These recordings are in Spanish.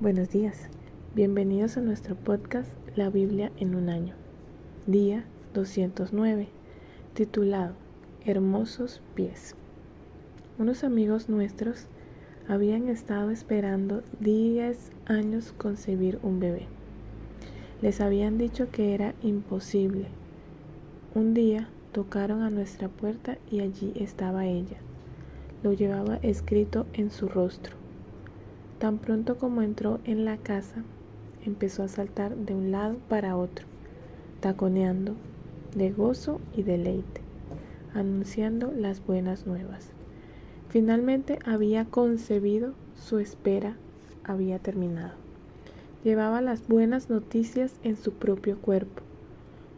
Buenos días, bienvenidos a nuestro podcast La Biblia en un año, día 209, titulado Hermosos pies. Unos amigos nuestros habían estado esperando 10 años concebir un bebé. Les habían dicho que era imposible. Un día tocaron a nuestra puerta y allí estaba ella. Lo llevaba escrito en su rostro. Tan pronto como entró en la casa, empezó a saltar de un lado para otro, taconeando de gozo y deleite, anunciando las buenas nuevas. Finalmente había concebido, su espera había terminado. Llevaba las buenas noticias en su propio cuerpo.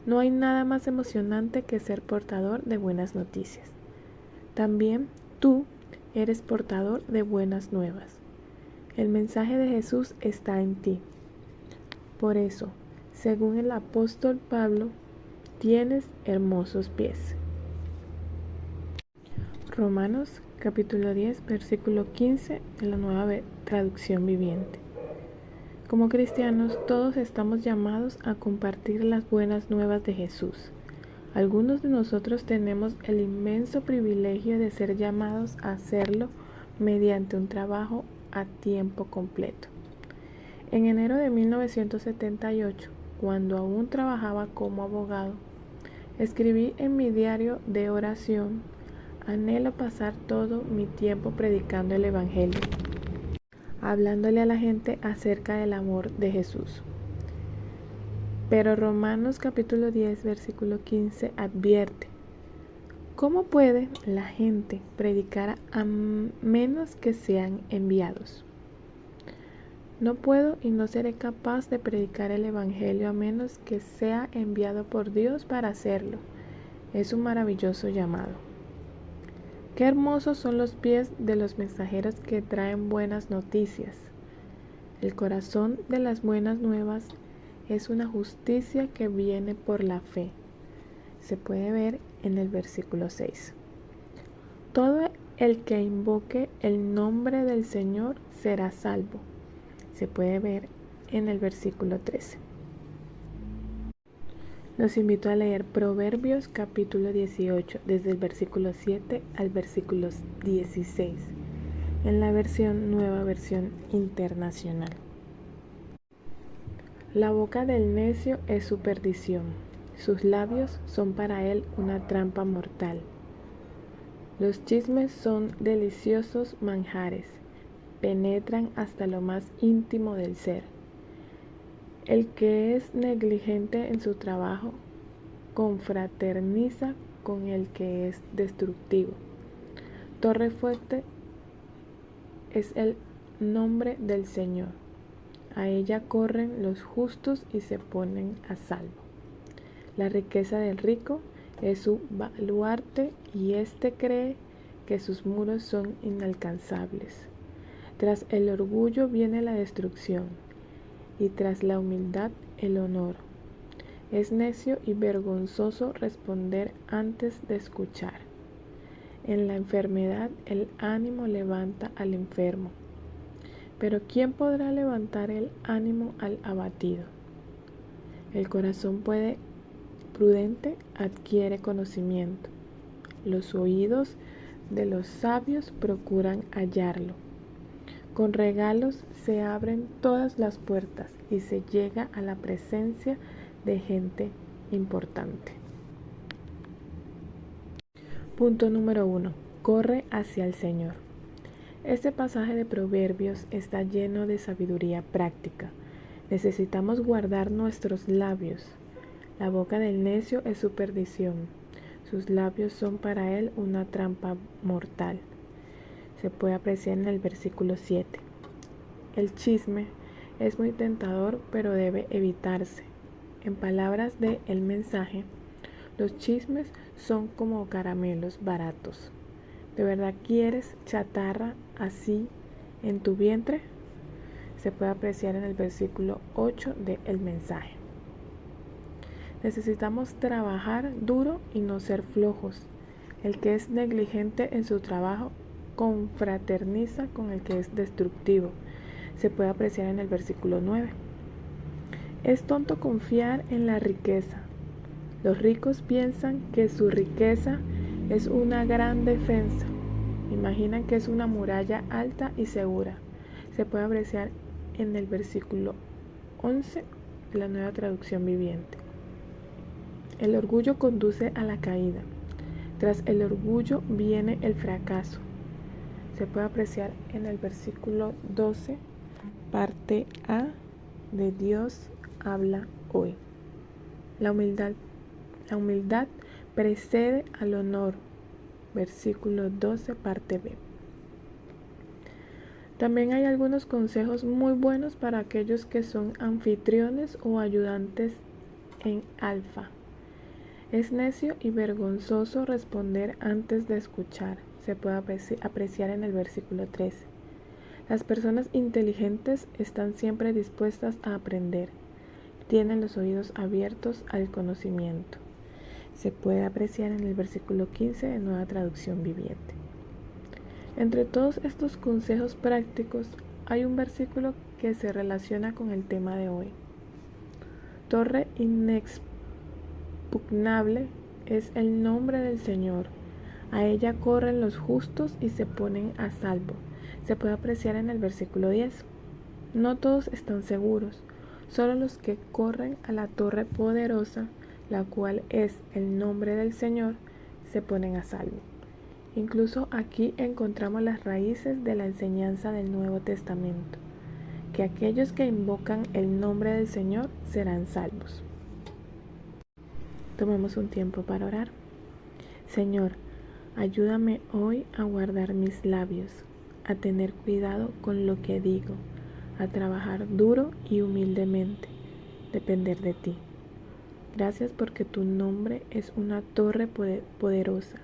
No hay nada más emocionante que ser portador de buenas noticias. También tú eres portador de buenas nuevas. El mensaje de Jesús está en ti. Por eso, según el apóstol Pablo, tienes hermosos pies. Romanos capítulo 10, versículo 15 de la Nueva Traducción Viviente. Como cristianos, todos estamos llamados a compartir las buenas nuevas de Jesús. Algunos de nosotros tenemos el inmenso privilegio de ser llamados a hacerlo mediante un trabajo a tiempo completo. En enero de 1978, cuando aún trabajaba como abogado, escribí en mi diario de oración: anhelo pasar todo mi tiempo predicando el Evangelio, hablándole a la gente acerca del amor de Jesús. Pero Romanos capítulo 10, versículo 15 advierte: ¿cómo puede la gente predicar a menos que sean enviados? No puedo y no seré capaz de predicar el Evangelio a menos que sea enviado por Dios para hacerlo. Es un maravilloso llamado. Qué hermosos son los pies de los mensajeros que traen buenas noticias. El corazón de las buenas nuevas es una justicia que viene por la fe. Se puede ver en el versículo 6. Todo el que invoque el nombre del Señor será salvo. Se puede ver en el versículo 13. Los invito a leer Proverbios capítulo 18, desde el versículo 7 al versículo 16, en la nueva versión internacional. La boca del necio es su perdición, sus labios son para él una trampa mortal. Los chismes son deliciosos manjares, penetran hasta lo más íntimo del ser. El que es negligente en su trabajo confraterniza con el que es destructivo. Torre fuerte es el nombre del Señor. A ella corren los justos y se ponen a salvo. La riqueza del rico es su baluarte y éste cree que sus muros son inalcanzables. Tras el orgullo viene la destrucción y tras la humildad el honor. Es necio y vergonzoso responder antes de escuchar. En la enfermedad el ánimo levanta al enfermo, pero ¿quién podrá levantar el ánimo al abatido? El corazón prudente adquiere conocimiento. Los oídos de los sabios procuran hallarlo. Con regalos se abren todas las puertas y se llega a la presencia de gente importante. Punto número 1. Corre hacia el Señor. Este pasaje de Proverbios está lleno de sabiduría práctica. Necesitamos guardar nuestros labios. La boca del necio es su perdición. Sus labios son para él una trampa mortal. Se puede apreciar en el versículo 7. El chisme es muy tentador, pero debe evitarse. En palabras de El Mensaje, los chismes son como caramelos baratos. ¿De verdad quieres chatarra así en tu vientre? Se puede apreciar en el versículo 8 de El Mensaje. Necesitamos trabajar duro y no ser flojos. El que es negligente en su trabajo confraterniza con el que es destructivo. se puede apreciar en el versículo 9. Es tonto confiar en la riqueza. Los ricos piensan que su riqueza es una gran defensa. Imaginan que es una muralla alta y segura. Se puede apreciar en el versículo 11 de la Nueva Traducción Viviente. El orgullo conduce a la caída. Tras el orgullo viene el fracaso. Se puede apreciar en el versículo 12, parte A de Dios habla hoy. La humildad precede al honor. Versículo 12, parte B. También hay algunos consejos muy buenos para aquellos que son anfitriones o ayudantes en alfa. Es necio y vergonzoso responder antes de escuchar. Se puede apreciar en el versículo 13. Las personas inteligentes están siempre dispuestas a aprender. Tienen los oídos abiertos al conocimiento. Se puede apreciar en el versículo 15 de Nueva Traducción Viviente. Entre todos estos consejos prácticos, hay un versículo que se relaciona con el tema de hoy. Torre inexpugnable es el nombre del Señor. A ella corren los justos y se ponen a salvo. Se puede apreciar en el versículo 10. No todos están seguros, solo los que corren a la torre poderosa, la cual es el nombre del Señor, se ponen a salvo. Incluso aquí encontramos las raíces de la enseñanza del Nuevo Testamento, que aquellos que invocan el nombre del Señor serán salvos. Tomemos un tiempo para orar. Señor, ayúdame hoy a guardar mis labios, a tener cuidado con lo que digo, a trabajar duro y humildemente, depender de ti. Gracias porque tu nombre es una torre poderosa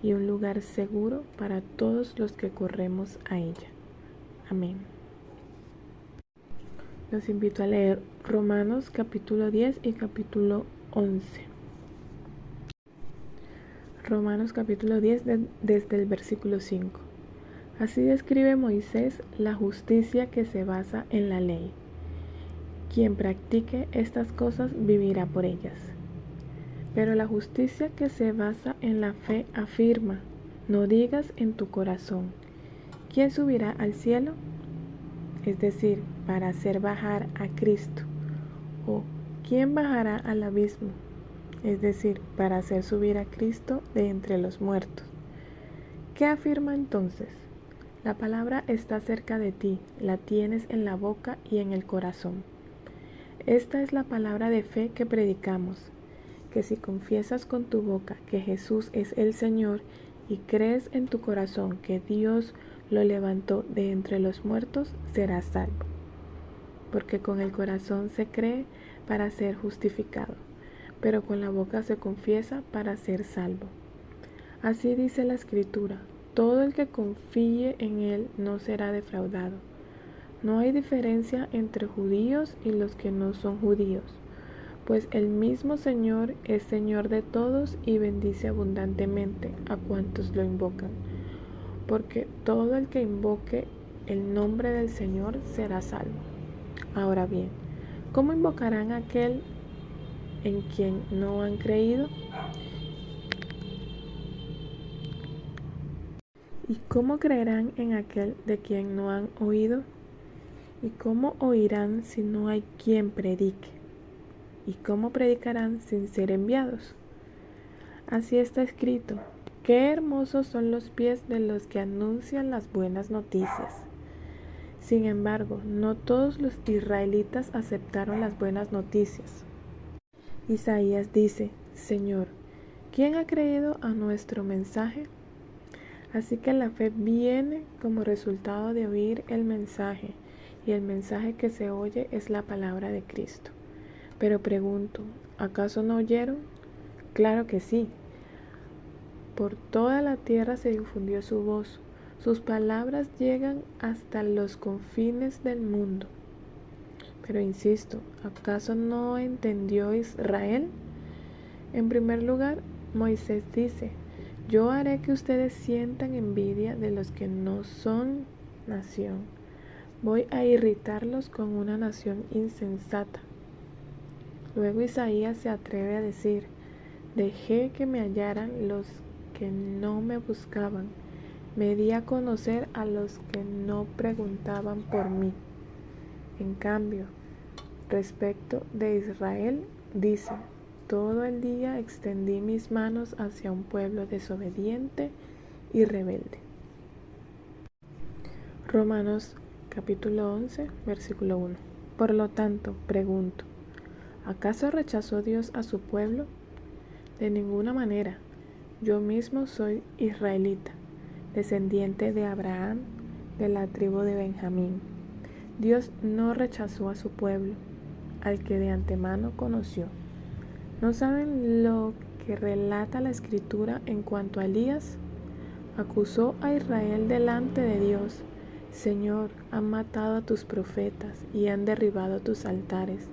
y un lugar seguro para todos los que corremos a ella. Amén. Los invito a leer Romanos capítulo 10 y capítulo 11. Romanos capítulo 10 desde el versículo 5. Así describe Moisés la justicia que se basa en la ley. Quien practique estas cosas vivirá por ellas. Pero la justicia que se basa en la fe afirma: no digas en tu corazón, ¿quién subirá al cielo? Es decir, para hacer bajar a Cristo. O ¿quién bajará al abismo? Es decir, para hacer subir a Cristo de entre los muertos. ¿Qué afirma entonces? La palabra está cerca de ti, la tienes en la boca y en el corazón. Esta es la palabra de fe que predicamos, que si confiesas con tu boca que Jesús es el Señor y crees en tu corazón que Dios lo levantó de entre los muertos, serás salvo. Porque con el corazón se cree para ser justificado, pero con la boca se confiesa para ser salvo. Así dice la Escritura: todo el que confíe en Él no será defraudado. No hay diferencia entre judíos y los que no son judíos, pues el mismo Señor es Señor de todos y bendice abundantemente a cuantos lo invocan. Porque todo el que invoque el nombre del Señor será salvo. Ahora bien, ¿cómo invocarán a aquel en quien no han creído? ¿Y cómo creerán en aquel de quien no han oído? ¿Y cómo oirán si no hay quien predique? ¿Y cómo predicarán sin ser enviados? Así está escrito: qué hermosos son los pies de los que anuncian las buenas noticias. Sin embargo, no todos los israelitas aceptaron las buenas noticias. Isaías dice: Señor, ¿quién ha creído a nuestro mensaje? Así que la fe viene como resultado de oír el mensaje, y el mensaje que se oye es la palabra de Cristo. Pero pregunto, ¿acaso no oyeron? Claro que sí. Por toda la tierra se difundió su voz. Sus palabras llegan hasta los confines del mundo. Pero insisto, ¿acaso no entendió Israel? En primer lugar, Moisés dice: yo haré que ustedes sientan envidia de los que no son nación. Voy a irritarlos con una nación insensata. Luego Isaías se atreve a decir: dejé que me hallaran los que no me buscaban, me di a conocer a los que no preguntaban por mí. En cambio, respecto de Israel, dice: todo el día extendí mis manos hacia un pueblo desobediente y rebelde. Romanos capítulo 11, versículo 1. Por lo tanto, pregunto, ¿acaso rechazó Dios a su pueblo? De ninguna manera. Yo mismo soy israelita, descendiente de Abraham, de la tribu de Benjamín. Dios no rechazó a su pueblo, al que de antemano conoció. ¿No saben lo que relata la Escritura en cuanto a Elías? Acusó a Israel delante de Dios: Señor, han matado a tus profetas y han derribado tus altares.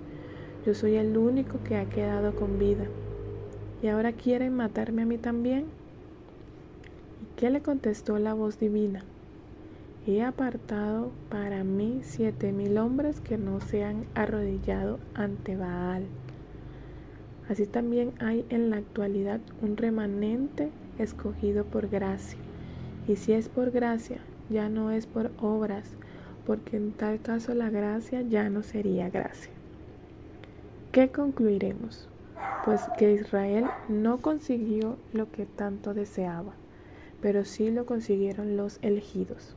Yo soy el único que ha quedado con vida. ¿Y ahora quieren matarme a mí también? ¿Y qué le contestó la voz divina? He apartado para mí 7,000 hombres que no se han arrodillado ante Baal. Así también hay en la actualidad un remanente escogido por gracia. Y si es por gracia, ya no es por obras, porque en tal caso la gracia ya no sería gracia. ¿Qué concluiremos? Pues que Israel no consiguió lo que tanto deseaba, pero sí lo consiguieron los elegidos.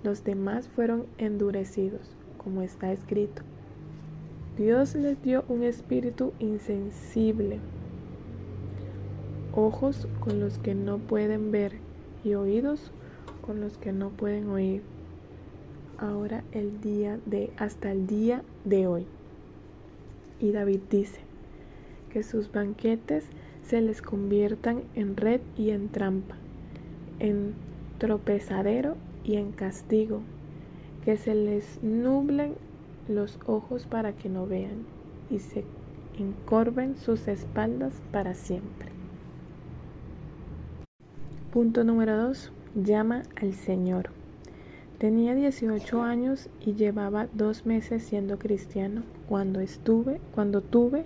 Los demás fueron endurecidos, como está escrito. Dios les dio un espíritu insensible, ojos con los que no pueden ver y oídos con los que no pueden oír. Ahora hasta el día de hoy. Y David dice: que sus banquetes se les conviertan en red y en trampa, en tropezadero y en castigo, que se les nublen los ojos para que no vean y se encorven sus espaldas para siempre. Punto número 2. Llama al Señor. Tenía 18 años y llevaba 2 meses siendo cristiano cuando tuve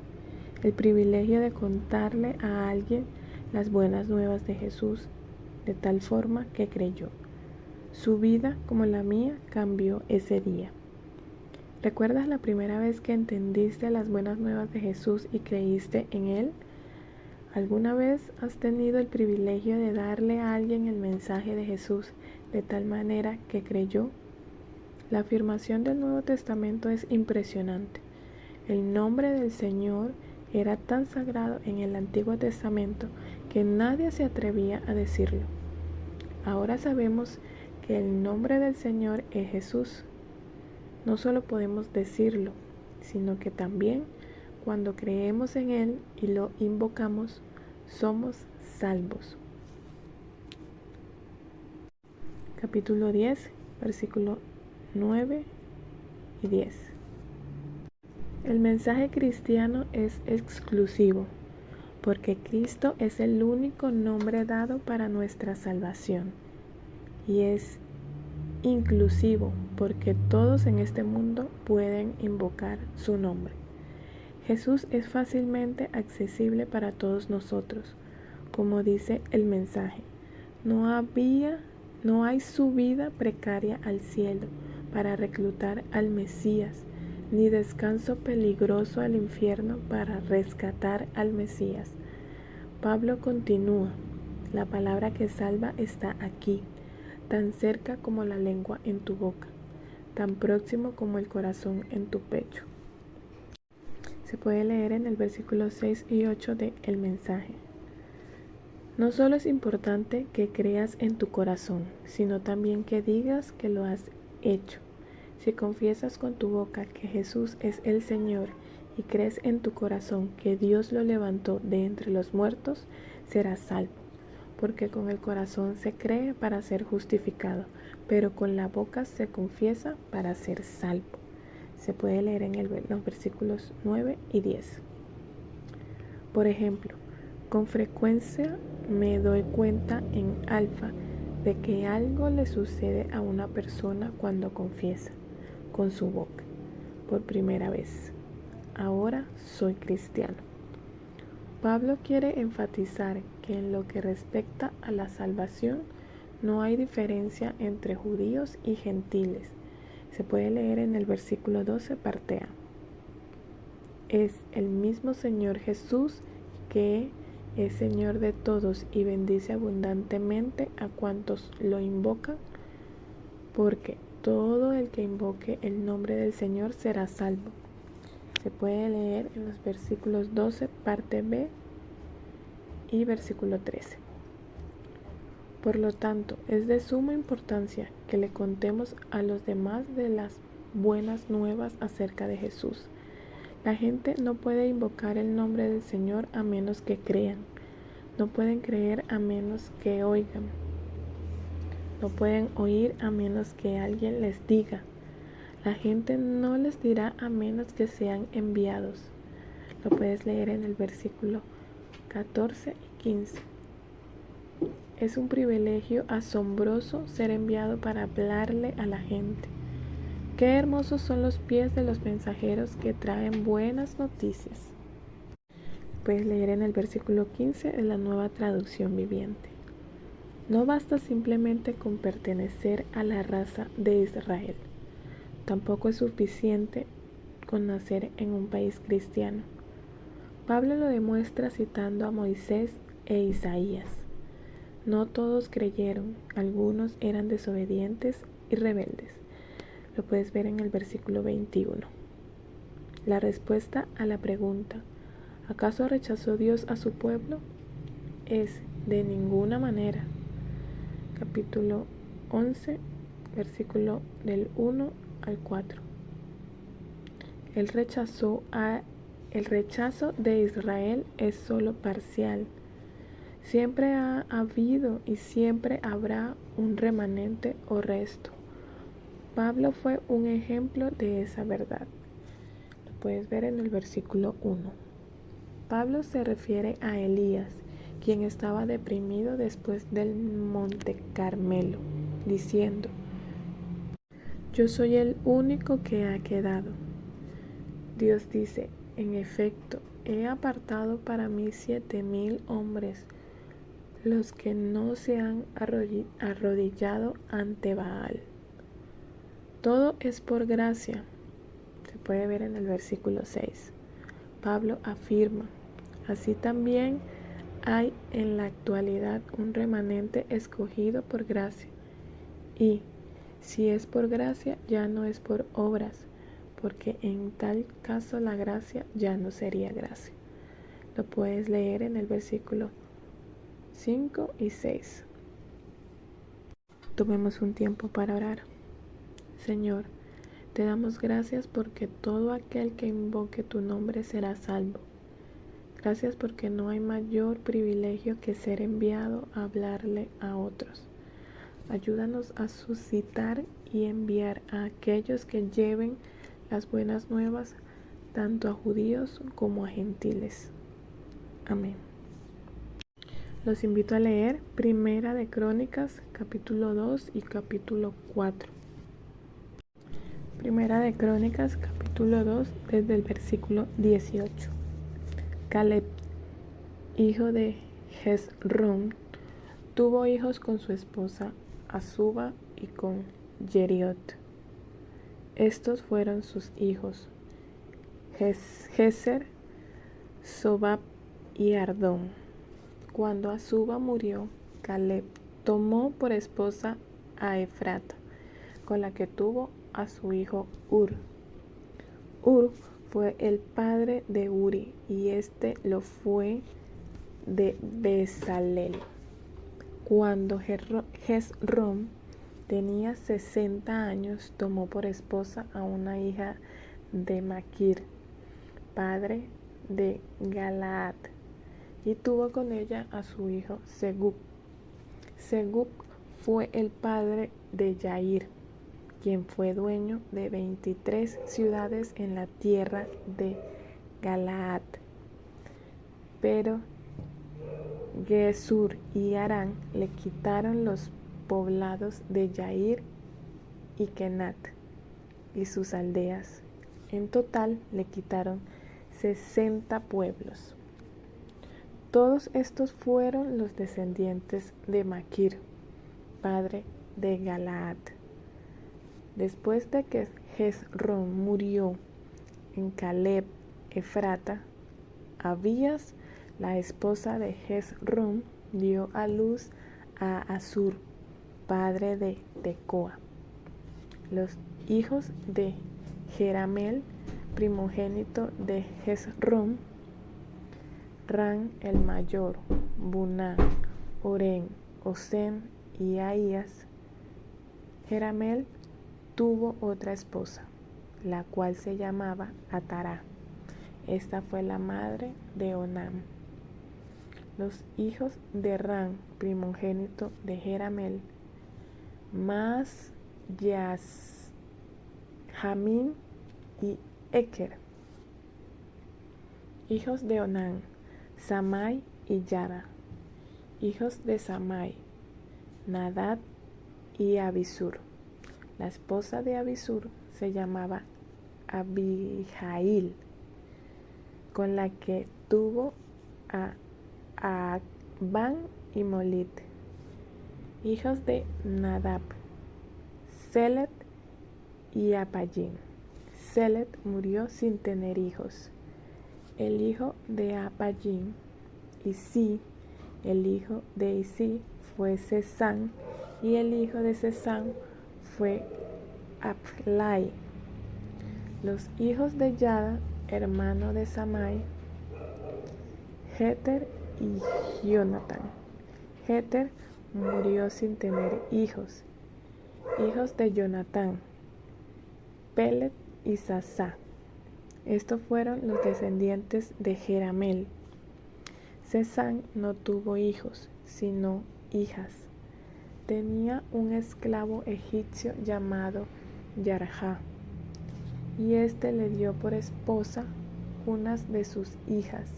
el privilegio de contarle a alguien las buenas nuevas de Jesús, de tal forma que creyó. Su vida, como la mía, cambió ese día. ¿Recuerdas la primera vez que entendiste las buenas nuevas de Jesús y creíste en Él? ¿Alguna vez has tenido el privilegio de darle a alguien el mensaje de Jesús de tal manera que creyó? La afirmación del Nuevo Testamento es impresionante. El nombre del Señor era tan sagrado en el Antiguo Testamento que nadie se atrevía a decirlo. Ahora sabemos que el nombre del Señor es Jesús. No solo podemos decirlo, sino que también cuando creemos en Él y lo invocamos, somos salvos. Capítulo 10, versículo 9 y 10. El mensaje cristiano es exclusivo, porque Cristo es el único nombre dado para nuestra salvación. Y es inclusivo, porque todos en este mundo pueden invocar su nombre. Jesús es fácilmente accesible para todos nosotros, como dice el mensaje. No hay subida precaria al cielo para reclutar al Mesías, ni descanso peligroso al infierno para rescatar al Mesías. Pablo continúa: la palabra que salva está aquí, tan cerca como la lengua en tu boca, tan próximo como el corazón en tu pecho. Se puede leer en el versículo 6 y 8 de El mensaje. No solo es importante que creas en tu corazón, sino también que digas que lo has hecho. Si confiesas con tu boca que Jesús es el Señor y crees en tu corazón que Dios lo levantó de entre los muertos, serás salvo. Porque con el corazón se cree para ser justificado, pero con la boca se confiesa para ser salvo. Se puede leer en los versículos 9 y 10. Por ejemplo, con frecuencia me doy cuenta en Alfa de que algo le sucede a una persona cuando confiesa con su boca por primera vez: ahora soy cristiano. Pablo quiere enfatizar que en lo que respecta a la salvación no hay diferencia entre judíos y gentiles. Se puede leer en el versículo 12, parte A. Es el mismo Señor Jesús que es Señor de todos y bendice abundantemente a cuantos lo invocan, porque todo el que invoque el nombre del Señor será salvo. Se puede leer en los versículos 12, parte B y versículo 13. Por lo tanto, es de suma importancia que le contemos a los demás de las buenas nuevas acerca de Jesús. La gente no puede invocar el nombre del Señor a menos que crean. No pueden creer a menos que oigan. No pueden oír a menos que alguien les diga. La gente no les dirá a menos que sean enviados. Lo puedes leer en el versículo 14 y 15. Es un privilegio asombroso ser enviado para hablarle a la gente. Qué hermosos son los pies de los mensajeros que traen buenas noticias. Puedes leer en el versículo 15 de la Nueva Traducción Viviente. No basta simplemente con pertenecer a la raza de Israel. Tampoco es suficiente con nacer en un país cristiano. Pablo lo demuestra citando a Moisés e Isaías. No todos creyeron, algunos eran desobedientes y rebeldes. Lo puedes ver en el versículo 21. La respuesta a la pregunta, ¿acaso rechazó Dios a su pueblo? Es de ninguna manera. Capítulo 11, versículo del 1 al 4. El rechazo de Israel es solo parcial. Siempre ha habido y siempre habrá un remanente o resto. Pablo fue un ejemplo de esa verdad. Lo puedes ver en el versículo 1. Pablo se refiere a Elías, quien estaba deprimido después del Monte Carmelo, diciendo: yo soy el único que ha quedado. Dios dice: en efecto, he apartado para mí 7,000 hombres, los que no se han arrodillado ante Baal. Todo es por gracia. Se puede ver en el versículo 6. Pablo afirma: así también hay en la actualidad un remanente escogido por gracia. Y si es por gracia, ya no es por obras, porque en tal caso la gracia ya no sería gracia. Lo puedes leer en el versículo 5 y 6. Tomemos un tiempo para orar. Señor, te damos gracias porque todo aquel que invoque tu nombre será salvo. Gracias porque no hay mayor privilegio que ser enviado a hablarle a otros. Ayúdanos a suscitar y enviar a aquellos que lleven las buenas nuevas tanto a judíos como a gentiles. Amén. Los invito a leer Primera de Crónicas, capítulo 2 y capítulo 4. Primera de Crónicas, capítulo 2, desde el versículo 18. Caleb, hijo de Hezrón, tuvo hijos con su esposa Azuba y con Yeriot. Estos fueron sus hijos: Jezer, Sobab y Ardón. Cuando Azuba murió, Caleb tomó por esposa a Efrata, con la que tuvo a su hijo Ur. Ur fue el padre de Uri y este lo fue de Bezalel. Cuando Hezrón tenía 60 años, tomó por esposa a una hija de Maquir, padre de Galaad, y tuvo con ella a su hijo Segub. Segub fue el padre de Yair, quien fue dueño de 23 ciudades en la tierra de Galaad. Pero Gesur y Harán le quitaron los poblados de Yair y Kenat y sus aldeas. En total le quitaron 60 pueblos. Todos estos fueron los descendientes de Maquir, padre de Galaad. Después de que Hezrón murió en Caleb Efrata, Abías, la esposa de Hezrón, dio a luz a Asur, padre de Tecoa. Los hijos de Jerameel, primogénito de Hezrón: Ran el mayor, Buná, Oren, Osem y Ahías. Jerameel tuvo otra esposa, la cual se llamaba Atará. Esta fue la madre de Onam. Los hijos de Ran, primogénito de Jerameel: Mas, Jamín y Eker. Hijos de Onam: Samai y Yada. Hijos de Samai: Nadab y Abisur. La esposa de Abisur se llamaba Abihail, con la que tuvo a Acban y Molit. Hijos de Nadab: Selet y Apayim. Selet murió sin tener hijos. El hijo de Apayim, Isí. El hijo de Isí fue Sesán, y el hijo de Sesán fue Aplai. Los hijos de Yada, hermano de Samai: Jeter y Jonatán. Jeter murió sin tener hijos. Hijos de Jonatán: Pelet y Sasá. Estos fueron los descendientes de Jerameel. Sesán no tuvo hijos, sino hijas. Tenía un esclavo egipcio llamado Yarjá, y éste le dio por esposa una de sus hijas,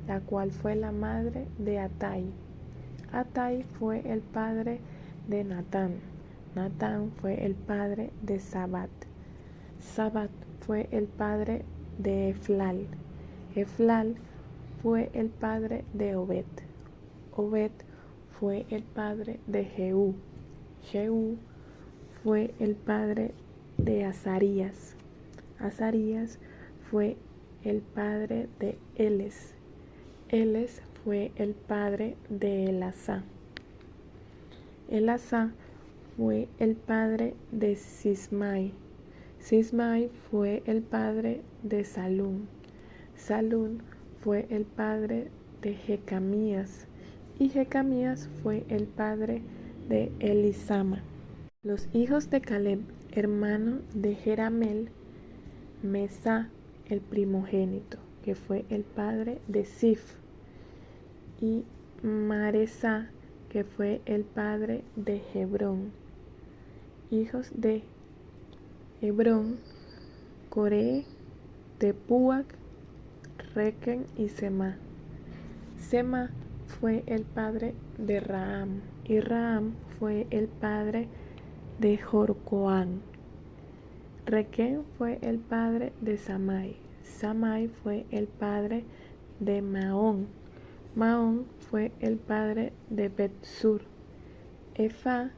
la cual fue la madre de Atai. Atai fue el padre de Natán. Natán fue el padre de Sabat. Sabat fue el padre de Eflal. Eflal fue el padre de Obed. Obed fue el padre de Jehú. Jehú fue el padre de Azarías. Azarías fue el padre de Eles. Eles fue el padre de Elasá. Elasá fue el padre de Sismai. Sismai fue el padre de Salún. Salún fue el padre de Jecamías, y Jecamías fue el padre de Elisama. Los hijos de Caleb, hermano de Jerameel: Mesá, el primogénito, que fue el padre de Sif, y Maresá, que fue el padre de Hebrón. Hijos de Hebrón: Coré, Tepuac, Requen y Semá. Semá fue el padre de Raham, y Raham fue el padre de Jorcoán. Requen fue el padre de Samai. Samai fue el padre de Maón. Maón fue el padre de Betsur. Efá,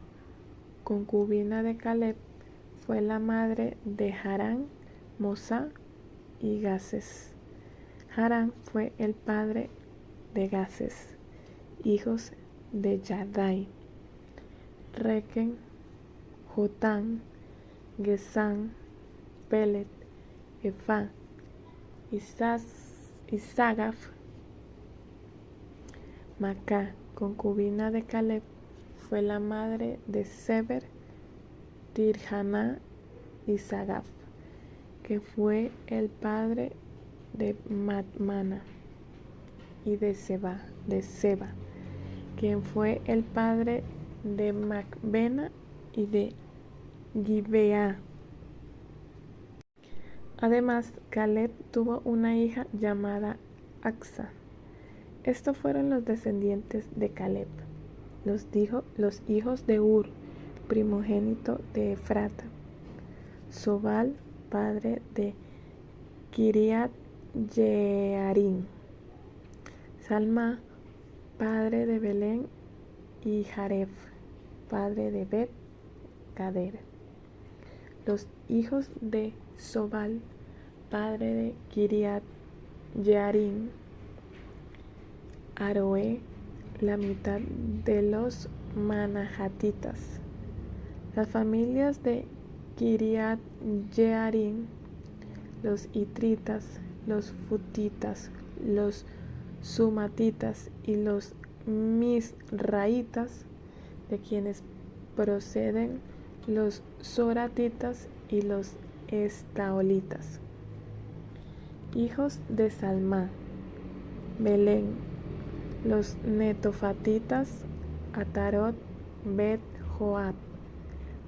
concubina de Caleb, fue la madre de Harán, Mosá y Gases. Harán fue el padre de Gases. Hijos de Yadai: Requen, Jotán, Gesán, Pelet, Efá y Sagaf. Macá, concubina de Caleb, fue la madre de Seber, Tirhaná y Sagaf, que fue el padre de Madmana, y de Seba, quien fue el padre de Macbena y de Gibeá. Además, Caleb tuvo una hija llamada Acsa. Estos fueron los descendientes de Caleb. los hijos de Ur, primogénito de Efrata. Sobal, padre de Kiriat Jearim. Salma, padre de Belén, y Jaref, padre de Bet Gader. Los hijos de Sobal, padre de Kiriat Jearim, Aroé, la mitad de los manahatitas. Las familias de Kiriat Jearim, los itritas, los futitas, los sumatitas y los misraitas, de quienes proceden los soratitas y los estaolitas. Hijos de Salmá, Belén, los netofatitas, Atarot, Bet Joab.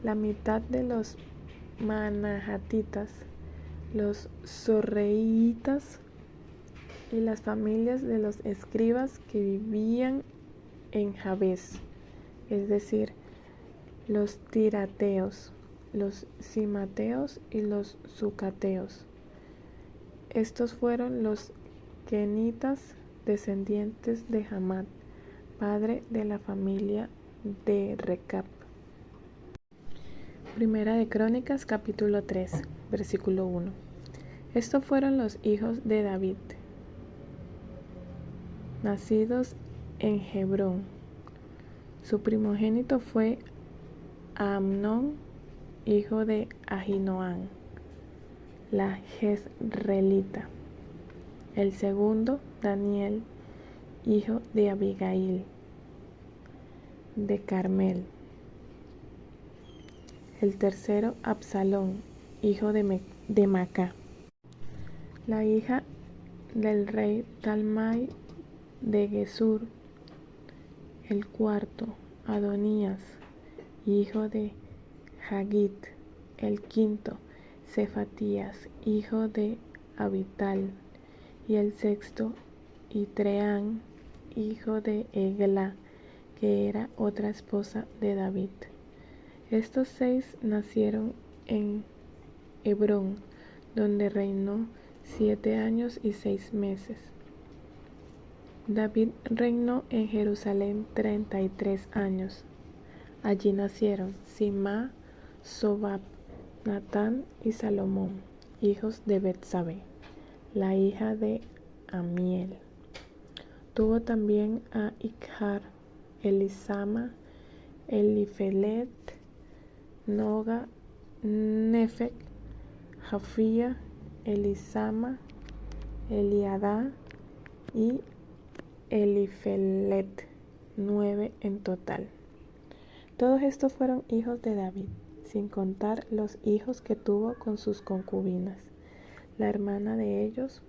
La mitad de los manahatitas, los sorreitas y las familias de los escribas que vivían en Jabes, es decir, los tirateos, los simateos y los sucateos. Estos fueron los kenitas, descendientes de Hamad, padre de la familia de Recab. Primera de Crónicas, capítulo 3, versículo 1. Estos fueron los hijos de David, nacidos en Hebrón. Su primogénito fue Amnón, hijo de Ahinoam, la Jezreelita. El segundo, Daniel, hijo de Abigail, de Carmel. El tercero, Absalón, hijo de Macá, la hija del rey Talmai de Gesur. El cuarto, Adonías, hijo de Hagit. El quinto, Cefatías, hijo de Abital. Y el sexto, Itreán, hijo de Egla, que era otra esposa de David. Estos 6 nacieron en Hebrón, donde reinó 7 años y 6 meses. David reinó en Jerusalén 33 años. Allí nacieron Simá, Sobab, Natán y Salomón, hijos de Betsabé, la hija de Amiel. Tuvo también a Ichar, Elisama, Elifelet, Noga, Nefec, Jafía, Elisama, Eliadá y Elifelet, 9 en total. Todos estos fueron hijos de David, sin contar los hijos que tuvo con sus concubinas. La hermana de ellos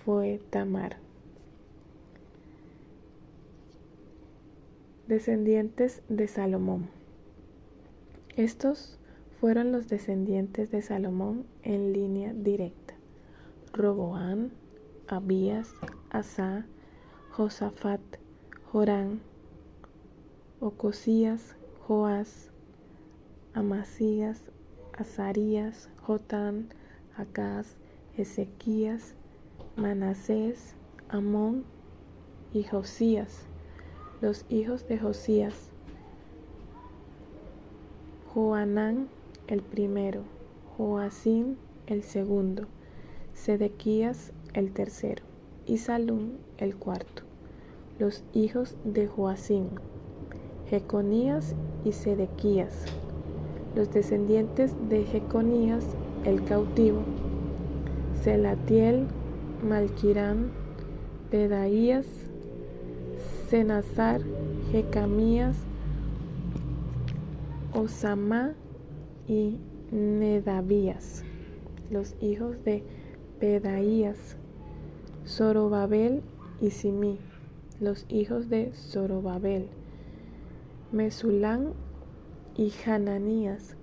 fue Tamar. Descendientes de Salomón. Estos fueron los descendientes de Salomón en línea directa: Roboam, Abías, Asa, Josafat, Joram, Ocosías, Joás, Amasías, Azarías, Jotán, Acaz, Ezequías, Manasés, Amón y Josías. Los hijos de Josías: Joanán el primero, Joacim el segundo, Sedequías el tercero y Salum el cuarto. Los hijos de Joacim: Jeconías y Sedequías. Los descendientes de Jeconías el cautivo: Selatiel, Malquirán, Pedaías, Senazar, Jecamías, Osamá y Nedavías. Los hijos de Pedaías: Zorobabel y Simí. Los hijos de Zorobabel: Mesulán y Hananías.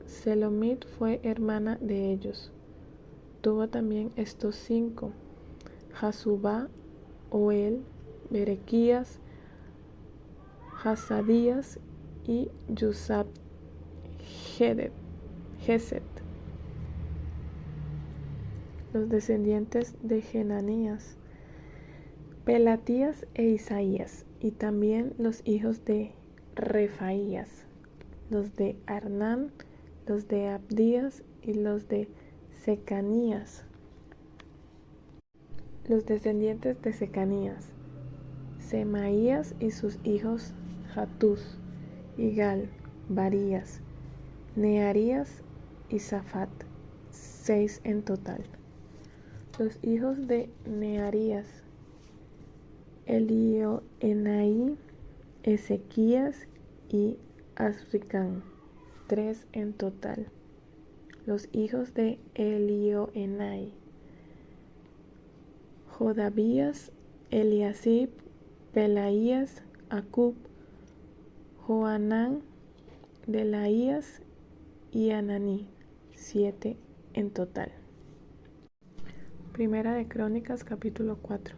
Selomit fue hermana de ellos. Tuvo también estos 5: Jasubá, Oel, Berequías, Hasadías y Gesed. Los descendientes de Genanías, Pelatías e Isaías, y también los hijos de Refaías, los de Arnán, los de Abdías y los de Secanías. Los descendientes de Secanías, Semaías y sus hijos Hatús, Igal, Barías, Nearías y Safat, 6 en total. Los hijos de Nearías, Elioenai, Ezequías y Azricán, 3 en total. Los hijos de Elioenai, Jodavías, Eliasib, Pelaías, Acub, Joanán, Delaías y Ananí, 7 en total. Primera de Crónicas, capítulo 4,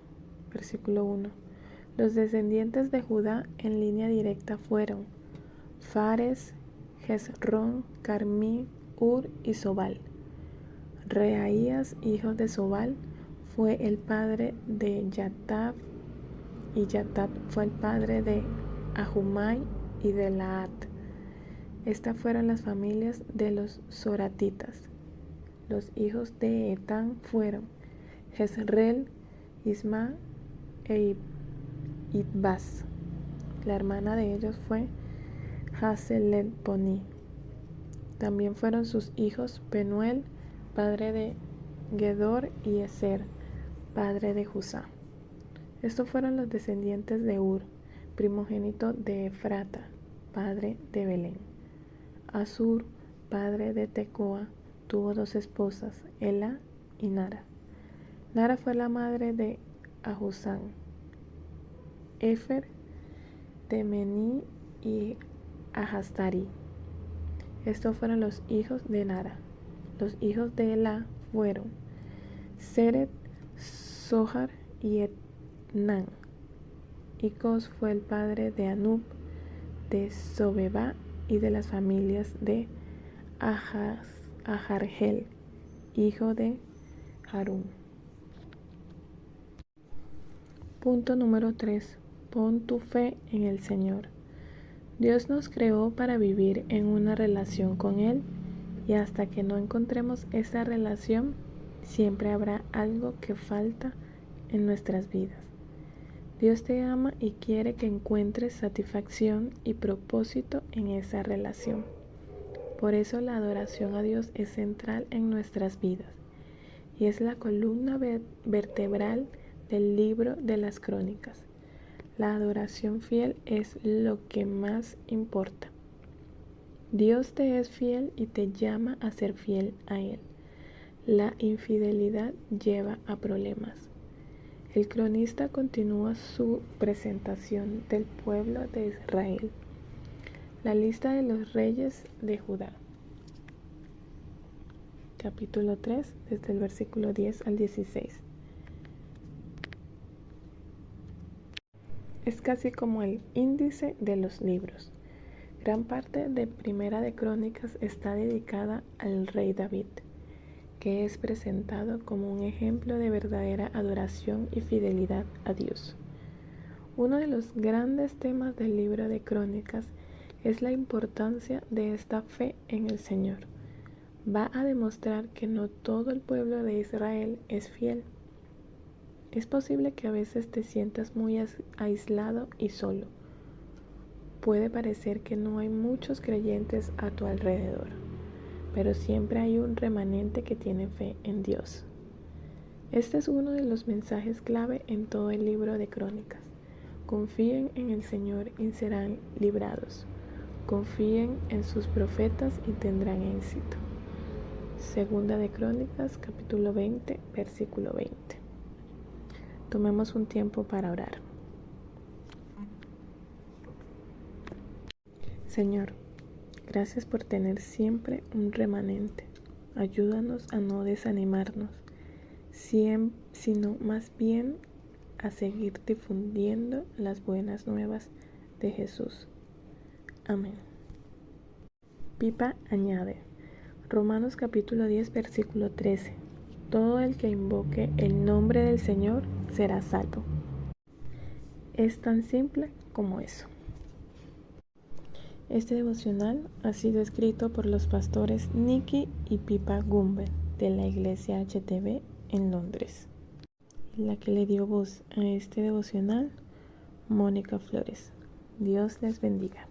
versículo 1. Los descendientes de Judá en línea directa fueron Fares, Hezrón, Carmí, Ur y Sobal. Reaías, hijo de Sobal, fue el padre de Yatab, y Yatab fue el padre de Ahumai y de Laat. Estas fueron las familias de los Zoratitas. Los hijos de Etán fueron Jezreel, Isma e Idbas. La hermana de ellos fue Hazeletponí. También fueron sus hijos Penuel, padre de Gedor, y Ezer, padre de Jusá. Estos fueron los descendientes de Ur, primogénito de Efrata, padre de Belén. Asur, padre de Tecoa, tuvo 2 esposas, Ela y Nara. Nara fue la madre de Ahuzán, Efer, Temení y Ahastari. Estos fueron los hijos de Nara. Los hijos de Ela fueron Seret, Zohar y Etnán. Icos fue el padre de Anub, de Sobeba y de las familias de Ahargel, hijo de Harún. Punto número 3. Pon tu fe en el Señor. Dios nos creó para vivir en una relación con Él, y hasta que no encontremos esa relación, siempre habrá algo que falta en nuestras vidas. Dios te ama y quiere que encuentres satisfacción y propósito en esa relación. Por eso la adoración a Dios es central en nuestras vidas y es la columna vertebral del libro de las Crónicas. La adoración fiel es lo que más importa. Dios te es fiel y te llama a ser fiel a Él. La infidelidad lleva a problemas. El cronista continúa su presentación del pueblo de Israel. La lista de los reyes de Judá. Capítulo 3, desde el versículo 10 al 16. Es casi como el índice de los libros. Gran parte de Primera de Crónicas está dedicada al rey David, que es presentado como un ejemplo de verdadera adoración y fidelidad a Dios. Uno de los grandes temas del libro de Crónicas es la importancia de esta fe en el Señor. Va a demostrar que no todo el pueblo de Israel es fiel. Es posible que a veces te sientas muy aislado y solo. Puede parecer que no hay muchos creyentes a tu alrededor, pero siempre hay un remanente que tiene fe en Dios. Este es uno de los mensajes clave en todo el libro de Crónicas. Confíen en el Señor y serán librados. Confíen en sus profetas y tendrán éxito. Segunda de Crónicas, capítulo 20, versículo 20. Tomemos un tiempo para orar. Señor, gracias por tener siempre un remanente. Ayúdanos a no desanimarnos, sino más bien a seguir difundiendo las buenas nuevas de Jesús. Amén. Pipa añade, Romanos capítulo 10, versículo 13. Todo el que invoque el nombre del Señor será salvo. Es tan simple como eso. Este devocional ha sido escrito por los pastores Nicky y Pipa Gumbel de la iglesia HTB en Londres. La que le dio voz a este devocional, Mónica Flores. Dios les bendiga.